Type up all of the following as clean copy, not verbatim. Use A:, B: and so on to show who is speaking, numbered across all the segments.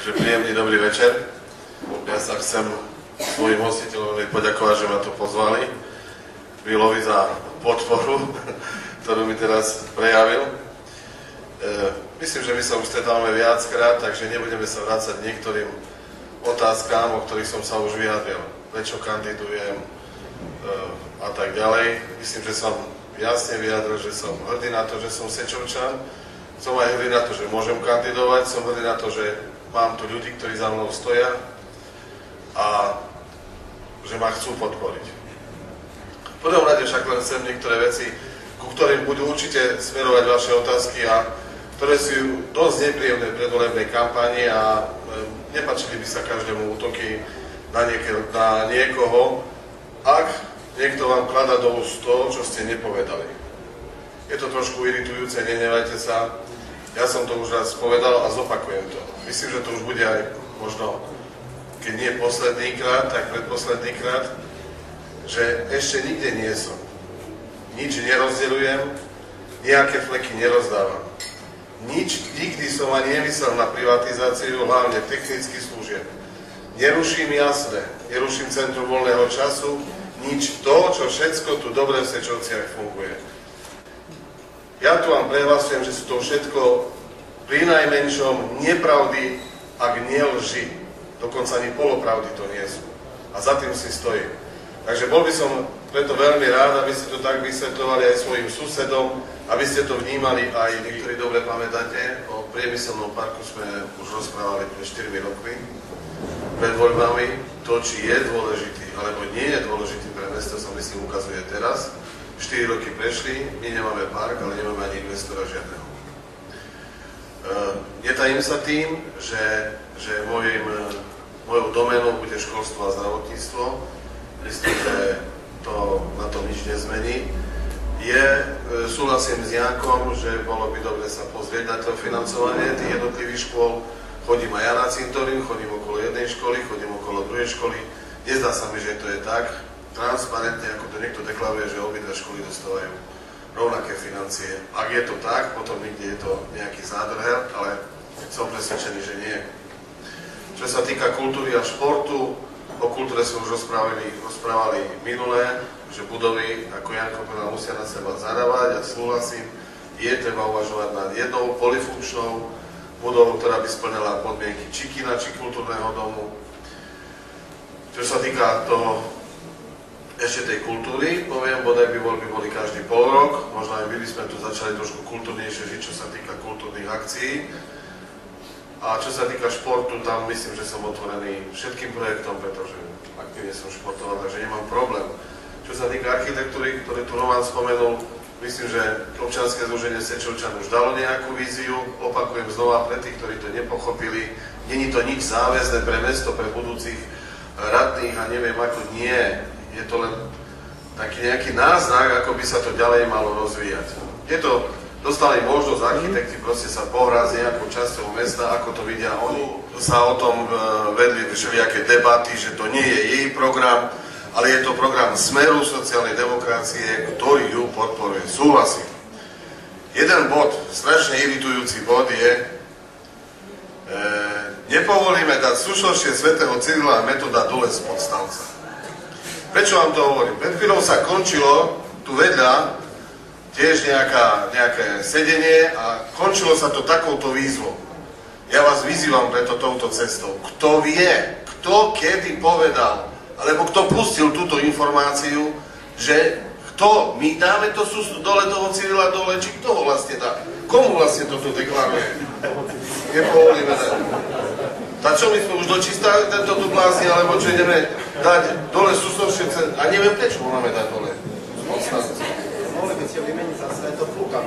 A: Príjemný dobrý večer. Ja sa chcem svojim hostiteľom poďakovať, že ma tu pozvali. Vilovi za podporu, ktorú mi teraz prejavil. Myslím, že my sa už stretávame viackrát, takže nebudeme sa vrácať niektorým otázkám, o ktorých som sa už vyjadril. Prečo kandidujem a tak ďalej. Myslím, že som jasne vyjadril, že som hrdý na to, že som Sečovčan. Som aj hrdý na to, že môžem kandidovať. Som hrdý na to, že mám tu ľudí, ktorí za mnou stoja a že ma chcú podporiť. V prvom rade však len chcem niektoré veci, ku ktorým budú určite smerovať vaše otázky a ktoré sú dosť nepríjemné v predvolebnej kampani a nepáčili by sa každému útoky na niekoho, ak niekto vám klada do úst to, čo ste nepovedali. Je to trošku iritujúce, nenevajte sa. Ja som to už raz povedal a zopakujem to. Myslím, že to už bude aj možno, keď nie posledný krát, tak predposledný krát, že ešte nikde nie som. Nič nerozdeľujem, nejaké fleky nerozdávam. Nikdy som ani nemyslel na privatizáciu, hlavne technických služieb. Neruším jasné, neruším centrum voľného času, nič to, čo všetko tu dobre v Sečovciach funguje. Ja tu vám prehlasujem, že sú to všetko pri najmenšom nepravdy, ak nie lži. Dokonca ani polopravdy to nie sú. A za tým si stojím. Takže bol by som preto veľmi rád, aby ste to tak vysvetľovali aj svojim susedom, aby ste to vnímali aj niektorí dobre pamätáte. O priemyselnom parku sme už rozprávali pred 4 rokmi. Pred voľbami to, či je dôležitý, alebo nie je dôležitý pre mesto, sa myslím ukazuje teraz. 4 roky prešli, my nemáme park, ale nemáme ani investora žiadneho. Netajím sa tým, že mojou doménou bude školstvo a zdravotníctvo. Myslím, že to na tom nič nezmení. Súhlasím s Jankom, že bolo by dobre sa pozrieť na to financovanie tých jednotlivých škôl. Chodím aj ja na cintorín, chodím okolo jednej školy, chodím okolo druhej školy. Nezdá sa mi, že to je tak transparentne, ako to niekto deklaruje, že obidve školy dostávajú rovnaké financie. Ak je to tak, potom niekde je to nejaký zádrhel, ale som presvedčený, že nie. Čo sa týka kultúry a športu, o kultúre sme už rozprávali minulé, že budovy, ako Janko povedal, musia na seba zarábať a súhlasím, je treba uvažovať nad jednou polifunkčnou budovou, ktorá by splňala podmienky či kina, či kultúrneho domu. Čo sa týka toho ešte tej kultúry, poviem, bodaj by boli každý pol rok, možno aj my by sme tu začali trošku kultúrnejšie žiť, čo sa týka kultúrnych akcií. A čo sa týka športu, tam myslím, že som otvorený všetkým projektom, pretože aktívne som športoval, takže nemám problém. Čo sa týka architektúry, ktoré tu Roman spomenul, myslím, že občianske združenie Sečovčan už dalo nejakú víziu, opakujem znova pre tých, ktorí to nepochopili, není to nič záväzné pre mesto, pre budúcich radných a neviem ako nie. Je to len taký nejaký náznak, ako by sa to ďalej malo rozvíjať. Dostali možnosť architekti proste sa pohrať s nejakou časťou mesta, ako to vidia oni. Sa o tom vedli všelijaké debaty, že to nie je jej program, ale je to program Smeru sociálnej demokracie, ktorý ju podporuje. Súhlasím. Jeden bod, strašne iritujúci bod je, nepovolíme dať slušnošie svätého Cyrila a Metoda dole z Podstavca. Prečo vám to hovorím? Pred chvíľou sa končilo tu vedľa tiež nejaké sedenie a končilo sa to takouto výzvou. Ja vás vyzývam preto touto cestou. Kto vie, kto kedy povedal, alebo kto pustil túto informáciu, že kto, my dáme to dole toho Cyrila dole, či kto ho vlastne dá? Komu vlastne toto deklaruje? Nepovolíme dať. Tak čo, my sme už dočistali tento tu blázni, alebo čo ideme dať dole súslovšie, a neviem prečo ho máme dať dole.
B: Mohli by ste ho vymeniť za Svetopluka.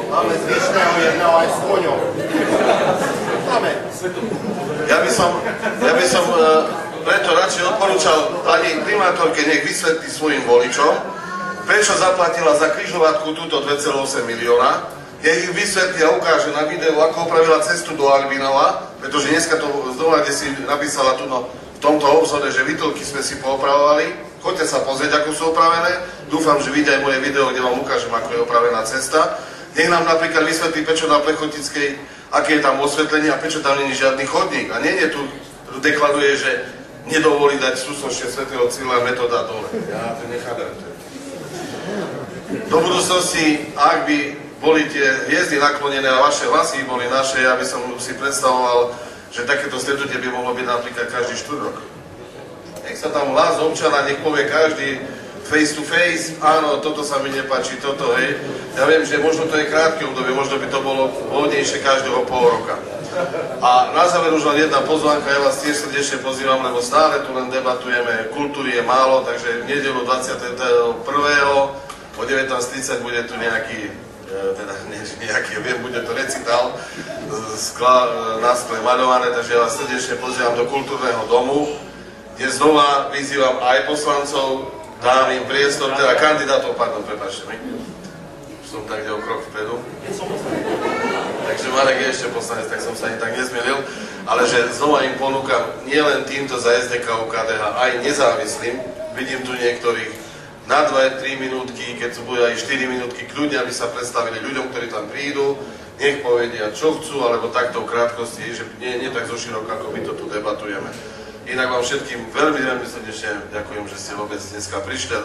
B: Máme zvyšného jedného aj s koňou. Máme Svetopluka.
A: Ja by som preto radšej odporúčal pani primátorke, nech vysvetlí svojim voličom, prečo zaplatila za križovatku túto 2,8 milióna, ich vysvetlí a ukáže na videu, ako opravila cestu do Albinova, pretože dneska to znova, kde si napísala tu v tomto obzore, že vytĺky sme si poopravovali. Choďte sa pozrieť, ako sú opravené. Dúfam, že vidíte aj moje video, kde vám ukážem, ako je opravená cesta. Nech nám napríklad vysvetlí, prečo na Plechotickej aké je tam osvetlenie a prečo tam není žiadny chodník. A nie tu deklaruje, že nedovolí dať súsočne svätého Cyrila a Metoda dole. Ja to nechápem. Do budúcnosti, ak by boli tie hviezdy naklonené a vaše hlasy boli naše, ja by som si predstavoval, že takéto stretnutie by mohlo byť napríklad každý 4 rok. Nech sa tam hlas občana, nech povie každý face to face, áno, toto sa mi nepáči, toto, hej. Ja viem, že možno to je krátke obdobie, možno by to bolo vhodnejšie každého pol roka. A na záver už len jedna pozvánka, ja vás tiež srdečne pozývam, lebo stále tu len debatujeme, kultúry je málo, takže v nedeľu 21. o 19:30 bude tu nejaký, viem, bude to recitál na skle maľované, takže ja vás srdečne pozývam do kultúrneho domu, kde znova vyzývam aj poslancov, dám im priestor, teda kandidátov, prepáčte mi, už som tak o krok vpredu. Takže Marek je ešte poslanec, tak som sa ani tak nezmielil, ale že znova im ponúkam nielen týmto za SDK KDH, aj nezávislým, vidím tu niektorých na 2-3 minútky, keď sú bude aj 4 minútky, kľudne, aby sa predstavili ľuďom, ktorí tam prídu, nech povedia, čo chcú, alebo takto v krátkosti, že nie tak zoširoko, ako my to tu debatujeme. Inak vám všetkým veľmi, veľmi srdečne ďakujem, že ste vôbec dneska prišli.